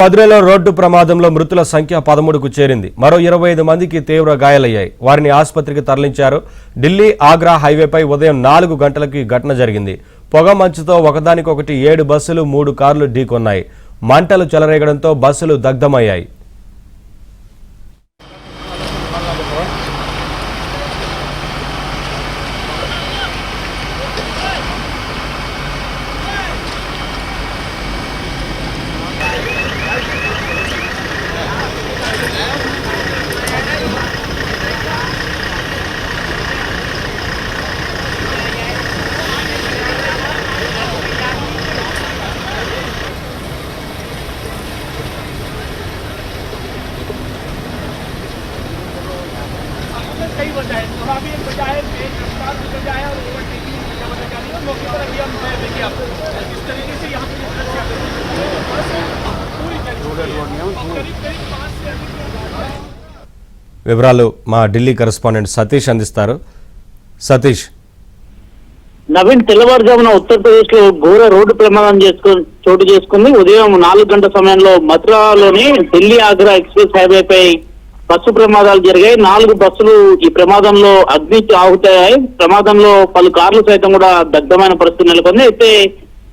మధురలో రోడ్డు ప్రమాదంలో మృతుల సంఖ్య 13కు చేరింది. మరో 25 మందికి తీవ్ర గాయాలయ్యాయి. వారిని ఆసుపత్రికి తరలించారు. ఢిల్లీ ఆగ్రా హైవేపై ఉదయం 4 గంటలకి ఘటన జరిగింది. పొగ మంచుతో ఒకదానికొకటి 7 బస్సులు 3 కార్లు ఢీకొన్నాయి. మంటలు చెలరేగడంతో బస్సులు దగ్ధమయ్యాయి. कई बजाए तो अभी एक बजाए एक रफ्तार भी बजाए और ओवरटेकिंग बजा जा रही है। मौके पर अभी हम देंगे आपको इस तरीके से यहाँ पे पूरी करीब 5 से వివరాలు మా ఢిల్లీ కరెస్పాండెంట్ సతీష్ అందిస్తారు. సతీష్, నవీన్, తెల్లవారుజామున ఉత్తరప్రదేశ్ లో ఘోర రోడ్డు ప్రమాదం చోటు చేసుకుంది. ఉదయం 4 గంటల సమయంలో మథురాలోని ఢిల్లీ ఆగ్రా ఎక్స్ప్రెస్ హైవేపై బస్సు ప్రమాదాలు జరిగాయి. 4 బస్సులు ఈ ప్రమాదంలో అగ్నికి ఆహుతయ్యాయి. ప్రమాదంలో పలు కార్లు సైతం కూడా దగ్ధమైన పరిస్థితి నెలకొంది. అయితే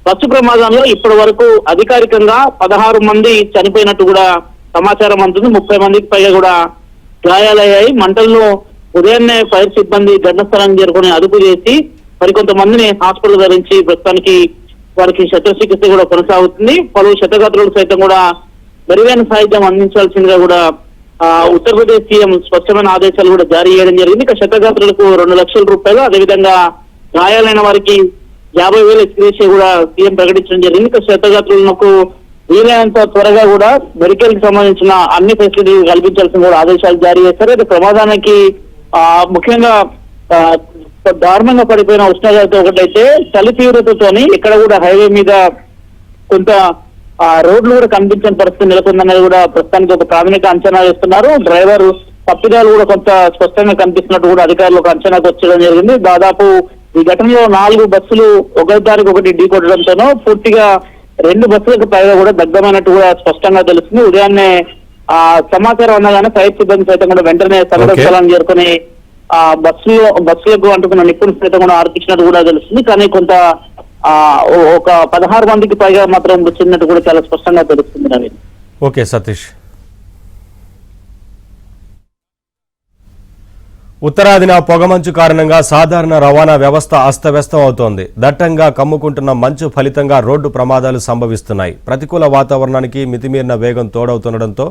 బస్సు ప్రమాదంలో ఇప్పటి వరకు అధికారికంగా 16 మంది చనిపోయినట్టు కూడా సమాచారం అందుతుంది. 30 మందికి పైగా కూడా గాయాలయ్యాయి. మంటల్లో ఉదయాన్నే ఫైర్ సిబ్బంది ఘటన స్థలానికి చేరుకుని అదుపు చేసి మరికొంతమందిని హాస్పిటల్ ధరించి ప్రస్తుతానికి వారికి శస్త్రచికిత్స కూడా కొనసాగుతుంది. పలు క్షతగాత్రులకు సైతం కూడా మెరుగైన సాహిత్యం అందించాల్సిందిగా కూడా ఉత్తరప్రదేశ్ సీఎం స్పష్టమైన ఆదేశాలు కూడా జారీ చేయడం జరిగింది. ఇక క్షతగాత్రులకు 2 లక్షల రూపాయలు, అదేవిధంగా గాయాలైన వారికి 50,000 ఎక్స్గ్రేషియా కూడా సీఎం ప్రకటించడం జరిగింది. ఇక క్షతగాత్రులకు వీలైనంత త్వరగా కూడా మెడికల్ కి సంబంధించిన అన్ని ఫెసిలిటీలు కల్పించాల్సిన కూడా ఆదేశాలు జారీ చేశారు. అయితే ప్రమాదానికి ముఖ్యంగా దారుణంగా పడిపోయిన ఉష్ణోగ్రత ఒకటైతే చలి తీవ్రతతోని ఇక్కడ కూడా హైవే మీద కొంత రోడ్లు కూడా కనిపించని పరిస్థితి నెలకొందనేది కూడా ప్రస్తుతానికి ఒక ప్రాథమిక అంచనా వేస్తున్నారు. డ్రైవర్ తప్పిదాలు కూడా కొంత స్పష్టంగా కనిపిస్తున్నట్టు కూడా అధికారులకు అంచనాకు వచ్చడం జరిగింది. దాదాపు ఈ ఘటనలో 4 బస్సులు ఒకదానికొకటి ఢీకొట్టడంతోనూ పూర్తిగా 2 బస్సులకు పైగా కూడా దగ్ధమైనట్టు కూడా స్పష్టంగా తెలుస్తుంది. ఉదయాన్నే సమాచారం అనగానే ఫైర్ సిబ్బంది సైతం కూడా వెంటనే సంఘటన స్థలాన్ని చేరుకుని బస్సులకు అంటుకున్న నిపుణులు సైతం కూడా ఆర్పించినట్టు కూడా తెలుస్తుంది. కానీ కొంత ఒక 16 మందికి పైగా మాత్రం వచ్చినట్టు కూడా చాలా స్పష్టంగా తెలుస్తుంది. నవీన్. ఓకే సతీష్. ఉత్తరాదిన పొగమంచు కారణంగా సాధారణ రవాణా వ్యవస్థ అస్తవ్యస్తం అవుతోంది. దట్టంగా కమ్ముకుంటున్న మంచు ఫలితంగా రోడ్డు ప్రమాదాలు సంభవిస్తున్నాయి. ప్రతికూల వాతావరణానికి మితిమీరిన వేగం తోడవుతుండటంతో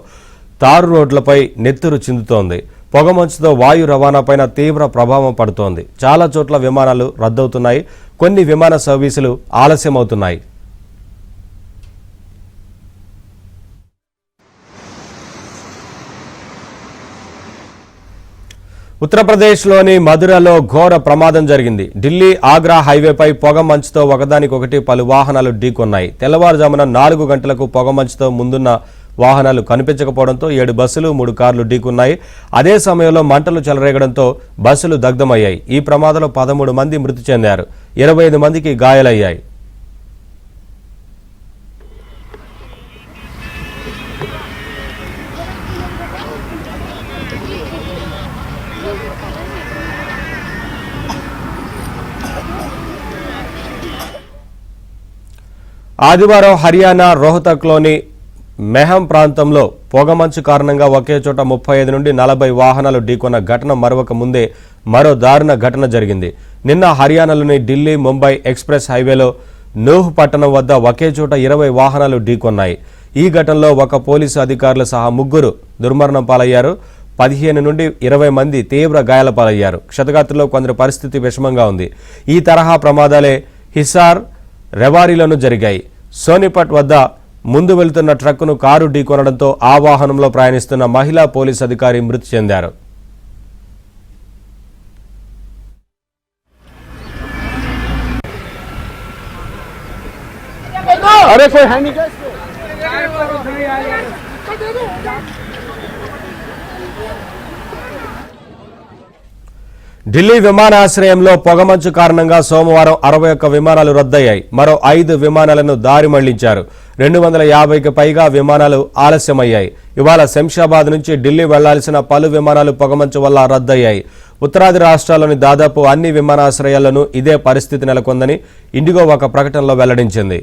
తారు రోడ్లపై నెత్తురు చిందుతోంది. పొగమంచుతో వాయు రవాణాపైన తీవ్ర ప్రభావం పడుతోంది. చాలా చోట్ల విమానాలు రద్దవుతున్నాయి. కొన్ని విమాన సర్వీసులు ఆలస్యమవుతున్నాయి. ఉత్తరప్రదేశ్లోని మధురలో ఘోర ప్రమాదం జరిగింది. ఢిల్లీ ఆగ్రా హైవేపై పొగ మంచుతో ఒకదానికొకటి పలు వాహనాలు ఢీకొన్నాయి. తెల్లవారుజామున 4 గంటలకు పొగ మంచుతో ముందున్న వాహనాలు కనిపించకపోవడంతో 7 బస్సులు 3 కార్లు ఢీకొన్నాయి. అదే సమయంలో మంటలు చెలరేగడంతో బస్సులు దగ్ధమయ్యాయి. ఈ ప్రమాదంలో 13 మంది మృతి చెందారు. 25 మందికి గాయాలయ్యాయి. ఆదివారం హర్యానా రోహ్తక్లోని మెహం ప్రాంతంలో పొగమంచు కారణంగా ఒకే చోట 35 నుండి 40 వాహనాలు ఢీకొన్న ఘటన మరొక ముందే మరో దారుణ ఘటన జరిగింది. నిన్న హర్యానాలోని ఢిల్లీ ముంబై ఎక్స్ప్రెస్ హైవేలో నూహ్ పట్టణం వద్ద ఒకే చోట 20 వాహనాలు ఢీకొన్నాయి. ఈ ఘటనలో ఒక పోలీసు అధికారులు సహా 3 దుర్మరణం పాలయ్యారు. 15 నుండి 20 మంది తీవ్ర గాయాల పాలయ్యారు. క్షతగాత్రుల్లో కొందరి పరిస్థితి విషమంగా ఉంది. ఈ తరహా ప్రమాదాలే హిసార్, రెవారీలోనూ జరిగాయి. సోనిపట్ వద్ద ముందు వెళ్తున్న ట్రక్కును కారు ఢీకొనడంతో ఆ వాహనంలో ప్రయాణిస్తున్న మహిళా పోలీసు అధికారి మృతి చెందారు. ఢిల్లీ విమానాశ్రయంలో పొగమంచు కారణంగా సోమవారం 61 విమానాలు రద్దయ్యాయి. మరో 5 విమానాలను దారి మళ్లించారు. 250కి పైగా విమానాలు ఆలస్యమయ్యాయి. ఇవాళ శంషాబాద్ నుంచి ఢిల్లీ వెళ్లాల్సిన పలు విమానాలు పొగమంచు వల్ల రద్దయ్యాయి. ఉత్తరాది రాష్ట్రాల్లోని దాదాపు అన్ని విమానాశ్రయాల్లోనూ ఇదే పరిస్థితి నెలకొందని ఇండిగో ఒక ప్రకటనలో వెల్లడించింది.